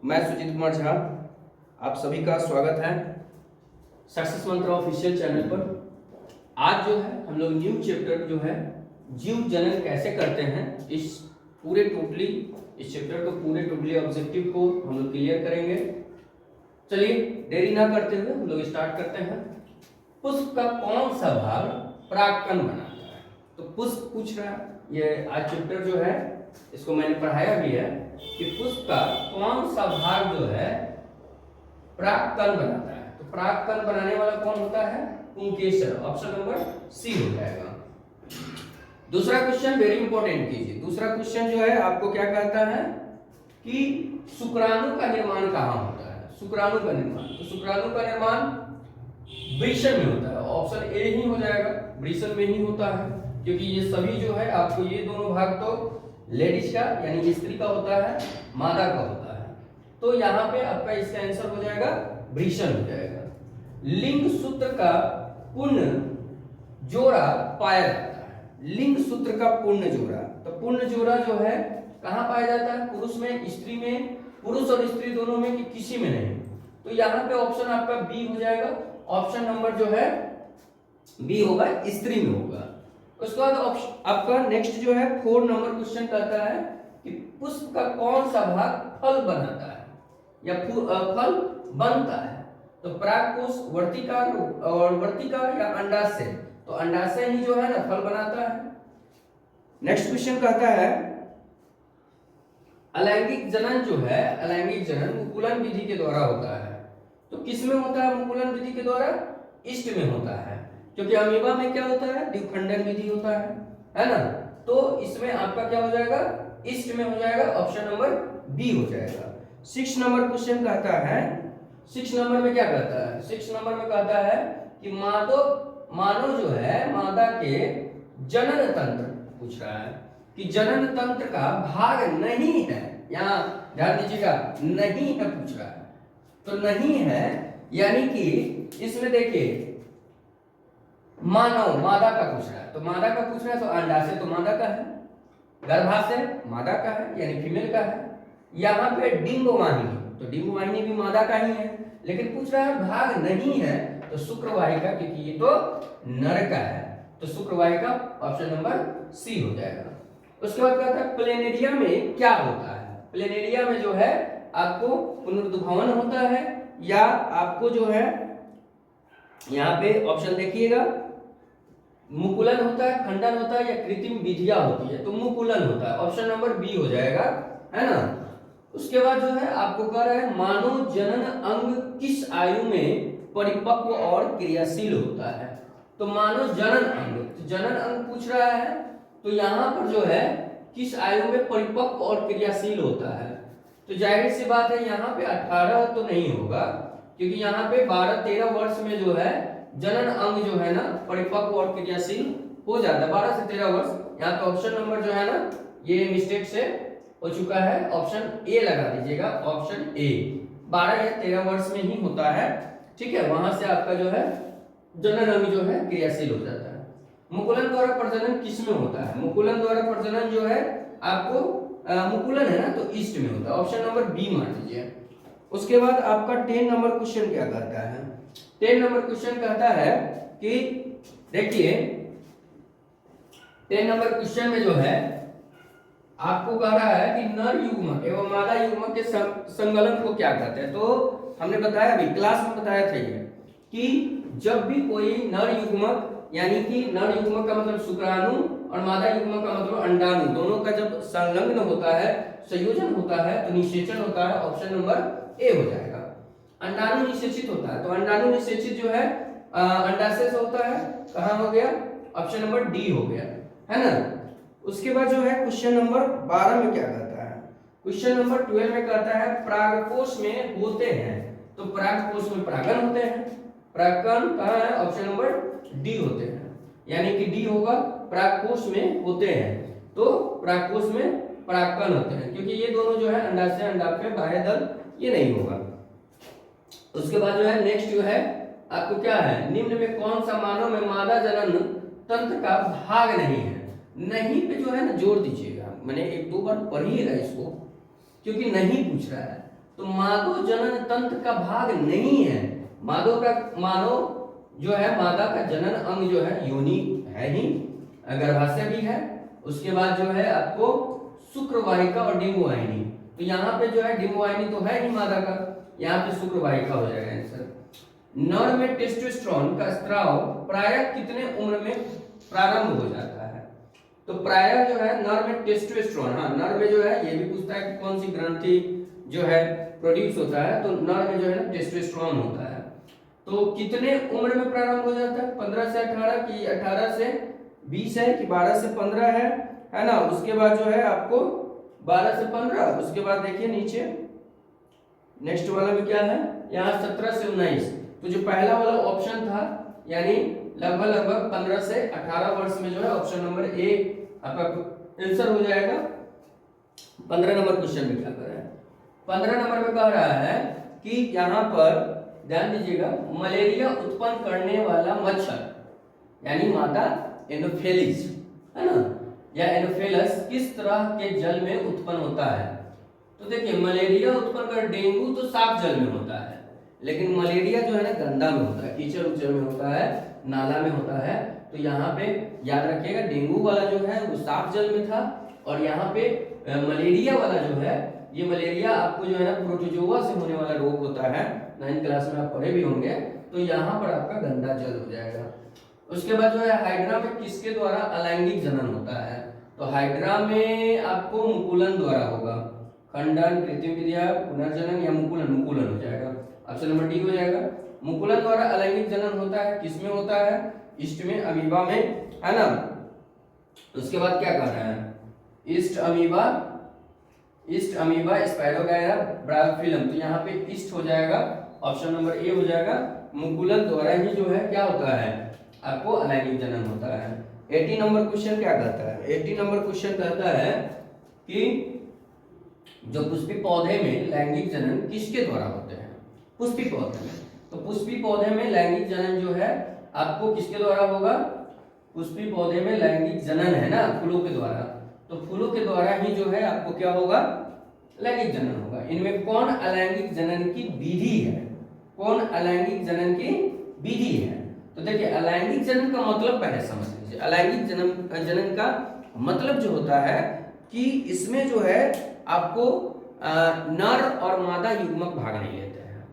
मैं सुजीत कुमार झा, आप सभी का स्वागत है सक्सेस मंत्र ऑफिशियल चैनल पर। आज जो है हम लोग न्यू चैप्टर जो है जीव जनन कैसे करते हैं, इस चैप्टर को पूरे टोटली ऑब्जेक्टिव को हम लोग क्लियर करेंगे। चलिए देरी ना करते हुए हम लोग स्टार्ट करते हैं। पुष्प का कौन सा भाग परागकण बनाता है? तो पुष्प पूछ रहा है, ये आज चैप्टर जो है इसको मैंने पढ़ाया भी है कि पुष्प का कौन सा भाग जो है परागकण बनाता है। तो परागकण बनाने वाला कौन होता है? पुंकेसर। ऑप्शन नंबर सी हो जाएगा। दूसरा क्वेश्चन वेरी इंपॉर्टेंट कीजिए। दूसरा क्वेश्चन जो है आपको क्या कहता है कि शुक्राणु का निर्माण कहाँ होता है? शुक्राणु का निर्माण, तो शुक्राणु का निर्माण वृषण में होता है। ऑप्शन ए ही हो जाएगा, वृषण में ही होता है, क्योंकि ये सभी जो है आपको ये दोनों भाग तो लेडीज का यानी स्त्री का होता है, मादा का होता है। तो यहाँ पे आपका इसका आंसर हो जाएगा वृषण हो जाएगा। लिंग सूत्र का पूर्ण जोड़ा पाया जाता है। लिंग सूत्र का पूर्ण जोड़ा, तो पूर्ण जोड़ा जो है कहाँ पाया जाता है? पुरुष में, स्त्री में, पुरुष और स्त्री दोनों में कि किसी में नहीं। तो यहाँ पे ऑप्शन आपका बी हो जाएगा। ऑप्शन नंबर जो है बी होगा, स्त्री में होगा। उसके बाद आपका नेक्स्ट जो है 4 नंबर क्वेश्चन कहता है कि पुष्प का कौन सा भाग फल बनाता है या फल बनता है? तो परागकोश, वर्तिका और वर्तिका या अंडाशय? तो अंडाशय ही जो है ना फल बनाता है। नेक्स्ट क्वेश्चन कहता है अलैंगिक जनन जो है, अलैंगिक जनन मुकुलन विधि के द्वारा होता है। तो किस में होता है मुकुलन विधि के द्वारा? ईस्ट में होता है, क्योंकि अमीबा में क्या होता है? द्विखंडन विधि होता है ना। तो इसमें आपका क्या हो जाएगा? ईस्ट में हो जाएगा। ऑप्शन नंबर बी हो जाएगा। 6 नंबर क्वेश्चन कहता है, 6 नंबर में क्या कहता है? 6 नंबर में कहता है कि मानव जो है मादा के जनन तंत्र पूछ रहा है कि जनन तंत्र का भाग नहीं है। यहाँ ध्यान दीजिएगा, नहीं है पूछ रहा है। तो नहीं है यानी कि इसमें देखिए मानव मादा का पूछ रहा है, तो मादा का पूछ रहा है, तो अंडाशय तो मादा का है, गर्भाशय मादा का है यानी फीमेल का है। यहाँ पे डिंबवाहिनी, तो डिंबवाहिनी भी मादा का ही है, लेकिन पूछ रहा है भाग नहीं है, तो शुक्रवाहिका, क्योंकि ये तो नर का है, तो शुक्रवाहिका ऑप्शन नंबर सी हो जाएगा। उसके बाद कहता है प्लेनेरिया में क्या होता है? प्लेनेरिया में जो है आपको पुनरुद्भवन होता है या आपको जो है यहाँ पे ऑप्शन देखिएगा मुकुलन होता है, खंडन होता है या कृत्रिम विधियां होती है? तो मुकुलन होता है। ऑप्शन नंबर बी हो जाएगा, है ना। उसके बाद जो है आपको कह रहा है मानव जनन अंग किस आयु में परिपक्व और क्रियाशील होता है? तो मानव जनन अंग, तो जनन अंग पूछ रहा है, तो यहाँ पर जो है किस आयु में परिपक्व और क्रियाशील होता है? तो जाहिर सी बात है यहाँ पे 18 तो नहीं होगा, क्योंकि यहाँ पे 12-13 वर्ष में जो है जनन अंग जो है ना परिपक्व और क्रियाशील हो जाता है। 12 से 13 वर्ष। यहाँ पे ऑप्शन नंबर जो है ना ये मिस्टेक से हो चुका है, ऑप्शन ए लगा दीजिएगा। ऑप्शन ए 12 या 13 वर्ष में ही होता है, ठीक है। वहां से आपका जो है जनन अंग जो है क्रियाशील हो जाता है। मुकुलन द्वारा प्रजनन किस में होता है? मुकुलन द्वारा प्रजनन जो है आपको मुकुलन है ना, तो ईस्ट में होता है। ऑप्शन नंबर बी मान लीजिए। उसके बाद आपका 10 नंबर क्वेश्चन क्या कहता है? 10 नंबर क्वेश्चन कहता है कि देखिए 10 नंबर क्वेश्चन में जो है आपको कह रहा है कि नर युग्मक एवं मादा युग्मक के संगलन को क्या कहते हैं? तो हमने बताया अभी क्लास में बताया था ये कि जब भी कोई नर युग्मक यानी कि नर युग्मक का मतलब शुक्राणु और मादा युग्मक का मतलब अंडाणु, दोनों का जब संलग्न होता है, संयोजन होता है, तो निषेचन होता है। ऑप्शन नंबर ए हो जाएगा। अंडाणु निषेचित होता है, तो अंडाणु निषेचित जो है अंडाशय से होता है। कहाँ हो गया? ऑप्शन नंबर डी हो गया, है ना। उसके बाद जो है क्वेश्चन नंबर 12 में क्या कहता है? क्वेश्चन नंबर 12 में कहता है परागकोश में होते हैं, तो परागकोश में परागन होते हैं। परागकण कहाँ है? ऑप्शन नंबर डी होते हैं, यानी कि डी होगा परागकोश में होते हैं, तो परागकोश में परागकण होते हैं, क्योंकि ये दोनों जो है अंडाशय अंडाशय बाह्यदल ये नहीं होगा। उसके बाद जो है नेक्स्ट जो है आपको क्या है? निम्न में कौन सा मानव में मादा जनन तंत्र का भाग नहीं है? नहीं पे जो है ना जोर दीजिएगा, मैंने 1-2 बार पढ़िएगा इसको, क्योंकि नहीं पूछ रहा है। तो मादो जनन तंत्र का भाग नहीं है। मादो जो है मादा का जनन अंग जो है योनि है ही, गर्भाशय भी है, उसके बाद जो है आपको शुक्रवाहिका और डिंबवाहिनी। तो यहाँ पे जो है डिंबवाहिनी तो है ही मादा का, यहाँ पे शुक्रवाहिका हो जाएगा आंसर। नर में टेस्टोस्टेरोन का स्त्राव प्रायः कितने उम्र में प्रारंभ हो जाता है? तो प्रायः जो है नर में टेस्टोस्टेरोन, हाँ नर में जो है ये भी पूछता है कि कौन सी ग्रंथि जो है प्रोड्यूस होता है, तो नर में जो है ना टेस्टोस्टेरोन होता है। तो कितने उम्र में प्रारंभ हो जाता है? 15 से 18 की 18 से 20 है कि 12 से 15 है ना। उसके बाद जो है आपको 12 से 15, उसके बाद देखिए नीचे नेक्स्ट वाला भी क्या है, यहाँ 17 से 19। तो जो पहला वाला ऑप्शन था यानी लगभग 15 से 18 वर्ष में जो है ऑप्शन नंबर ए आपका आंसर हो जाएगा। 15 नंबर क्वेश्चन में क्या कर रहा है, 15 नंबर में कह रहा है कि यहाँ पर ध्यान दीजिएगा, मलेरिया उत्पन्न करने वाला मच्छर यानी मादा एनोफेलिस है ना या एनोफेलस किस तरह के जल में उत्पन्न होता है? तो देखिए मलेरिया उत्पन्न कर, डेंगू तो साफ जल में होता है, लेकिन मलेरिया जो है ना गंदा में होता है, कीचड़ उचड़ में होता है, नाला में होता है। तो यहाँ पे याद रखिएगा डेंगू वाला जो है वो साफ जल में था, और यहाँ पे मलेरिया वाला जो है, ये मलेरिया आपको जो है ना प्रोटोजोआ से होने वाला रोग होता है, 9th क्लास में आप पढ़े भी होंगे। तो यहाँ पर आपका गंदा जल हो जाएगा। उसके बाद जो है हाइड्रा में किसके द्वारा अलैंगिक जनन होता है? तो हाइड्रा में आपको मुकुलन द्वारा होगा, खंडन, कृत्रिम विधिया, पुनर्जनन या मुकुलन हो जाएगा। ऑप्शन नंबर डी हो जाएगा। मुकुलन द्वारा अलैंगिक जनन होता है, किसमें होता है? ईस्ट में, अमीबा में, है ना। उसके बाद क्या कर रहा है, ईस्ट अमीबा स्पाइरोगायरा ब्रायोफिलम, तो यहाँ पे ईस्ट हो जाएगा, ऑप्शन नंबर ए हो जाएगा। मुकुलन द्वारा ही जो है क्या होता है आपको अलैंगिक जनन होता है। 80 नंबर क्वेश्चन क्या कहता है? 80 नंबर क्वेश्चन कहता है कि जो पुष्पी पौधे में लैंगिक जनन किसके द्वारा होते हैं? पुष्पी पौधे में। तो पुष्पी पौधे में लैंगिक जनन जो है आपको किसके द्वारा होगा? पुष्पी पौधे में लैंगिक जनन है ना फूलों के द्वारा, तो फूलों के द्वारा ही जो है आपको क्या होगा? लैंगिक जनन होगा। इनमें कौन अलैंगिक जनन की विधि है? कौन अलैंगिक जनन की विधि है? तो देखिए अलैंगिक जनन का मतलब पहले समझ लीजिए। अलैंगिक जनन का मतलब जो होता है कि इसमें जो है आपको नर और मादा युग्मक भाग नहीं लेते हैं,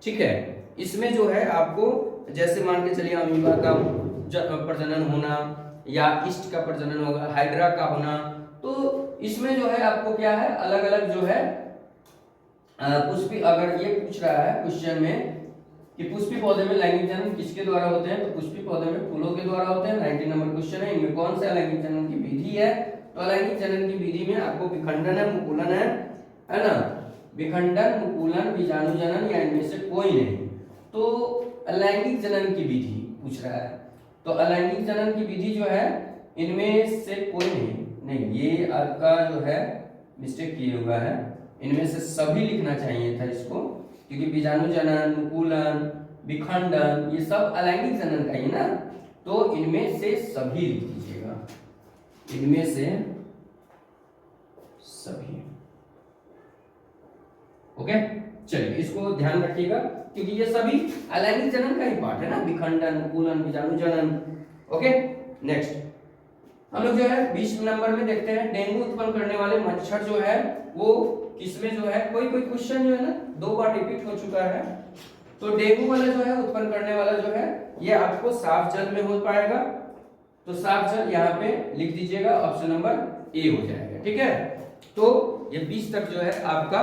ठीक है। इसमें जो है आपको जैसे मान के चलिए अमीबा का प्रजनन होना या ईस्ट का प्रजनन होगा, हाइड्रा का होना, तो इसमें जो है आपको क्या है अलग अलग जो है पुष्पी, अगर ये पूछ रहा है क्वेश्चन में कि पुष्पी पौधे में लैंगिक जनन किसके द्वारा होते हैं, तो पुष्पी पौधे में फूलों के द्वारा होते हैं। 90 नंबर क्वेश्चन है, इनमें कौन से अलैंगिक जनन की विधि है? तो अलैंगिक जनन की विधि में आपको विखंडन है, मुकुलन है ना, विखंडन, मुकुलन, बीजाणु जनन या इनमें से कोई नहीं। तो अलैंगिक जनन की विधि पूछ रहा है, तो अलैंगिक जनन की विधि जो है इनमें से कोई नहीं, ये आपका जो है मिस्टेक किया हुआ है, इनमें से सभी लिखना चाहिए था इसको, क्योंकि बीजाणु जनन, मुकुलन, विखंडन ये सब अलैंगिक जनन का ही ना, तो इनमें से सभी लिख दीजिएगा, इनमें से सभी। ओके, चलिए इसको ध्यान रखिएगा क्योंकि ये सभी अलैंगिक जनन का ही पार्ट है ना, विखंडन, मुकुलन, बीजाणु जनन। ओके, नेक्स्ट हम लोग जो है 20 नंबर में देखते हैं डेंगू उत्पन्न करने वाले मच्छर जो है वो किसमें जो है, कोई क्वेश्चन जो है ना 2 बार रिपीट हो चुका है। तो डेंगू वाला जो है उत्पन्न करने वाला जो है ये आपको साफ जल में हो पाएगा, तो साफ जल यहाँ पे लिख दीजिएगा, ऑप्शन नंबर ए हो जाएगा, ठीक है। तो ये 20 तक जो है आपका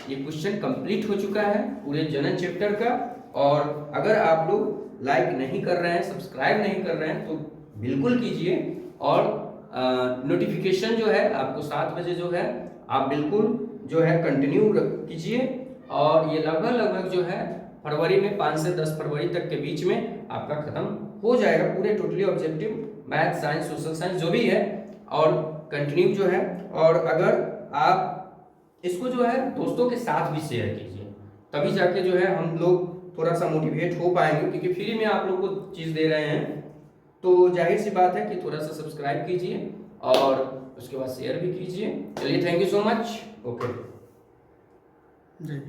ये क्वेश्चन कंप्लीट हो चुका है पूरे जनन चैप्टर का। और अगर आप लोग लाइक नहीं कर रहे हैं, सब्सक्राइब नहीं कर रहे हैं तो बिल्कुल कीजिए, और नोटिफिकेशन जो है आपको 7 बजे जो है आप बिल्कुल जो है कंटिन्यू कीजिए। और ये लगभग जो है फरवरी में 5 से 10 फरवरी तक के बीच में आपका खत्म हो जाएगा पूरे totally objective math, science, social science जो भी है, और कंटिन्यू जो है। और अगर आप इसको जो है दोस्तों के साथ भी शेयर कीजिए, तभी जाके जो है हम लोग थोड़ा सा मोटिवेट हो पाएंगे, क्योंकि फ्री में आप लोग को चीज़ दे रहे हैं, तो जाहिर सी बात है कि थोड़ा सा सब्सक्राइब कीजिए और उसके बाद शेयर भी कीजिए। चलिए, thank you so much. Okay ji.